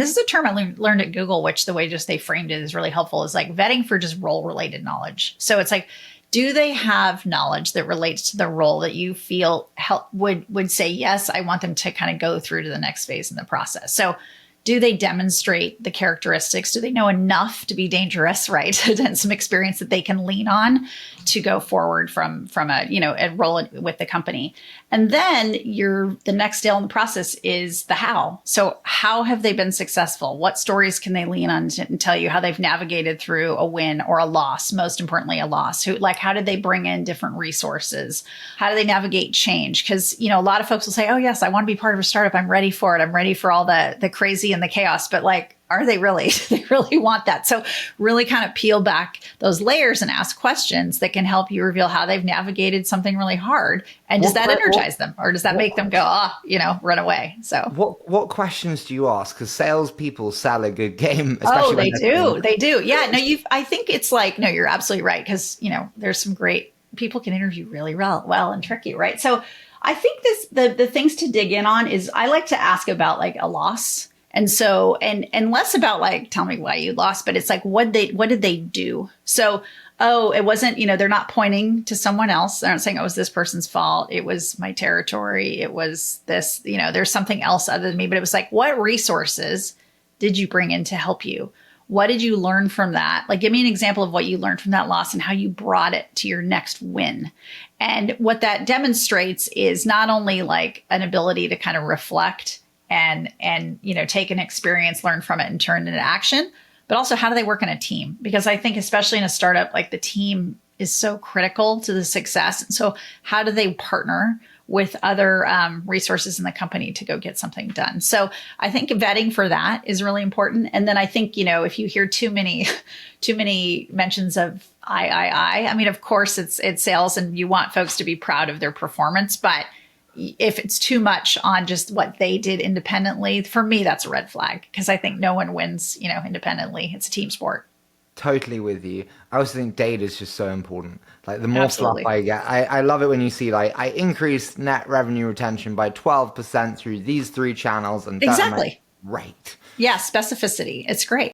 This is a term I learned at Google, which the way just they framed it is really helpful, is like vetting for just role related knowledge. So it's like, do they have knowledge that relates to the role that you feel would say, yes, I want them to kind of go through to the next phase in the process. So do they demonstrate the characteristics? Do they know enough to be dangerous, right? And some experience that they can lean on to go forward from a role with the company. And then the next scale in the process is the how. So how have they been successful? What stories can they lean on and tell you how they've navigated through a win or a loss? Most importantly, a loss. How did they bring in different resources? How do they navigate change? Because, a lot of folks will say, oh yes, I want to be part of a startup. I'm ready for it. I'm ready for all the crazy and the chaos, but are they really? Do they really want that? So really kind of peel back those layers and ask questions that can help you reveal how they've navigated something really hard. And does that energize them, or does that make them go, run away? So what questions do you ask? Because salespeople sell a good game. Oh, they do. They do. Yeah. No, I think it's no, you're absolutely right. Because, there's some great people can interview really well and trick you. Right. So I think the things to dig in on is I like to ask about a loss. And so, and less about tell me why you lost, but it's what did they do? So, it wasn't, they're not pointing to someone else. They're not saying it was this person's fault. It was my territory. It was this, there's something else other than me, but it was what resources did you bring in to help you? What did you learn from that? Give me an example of what you learned from that loss and how you brought it to your next win. And what that demonstrates is not only an ability to kind of reflect and take an experience, learn from it, and turn it into action, but also how do they work in a team? Because I think especially in a startup, the team is so critical to the success. And so how do they partner with other resources in the company to go get something done? So I think vetting for that is really important. And then I think, if you hear too many mentions of I mean, of course it's sales and you want folks to be proud of their performance, but if it's too much on just what they did independently, for me, that's a red flag, because I think no one wins, independently. It's a team sport. Totally with you. I also think data is just so important. The more Absolutely. fluff I get, I love it when you see I increased net revenue retention by 12% through these 3 channels. And Exactly. right. Yeah. Specificity. It's great.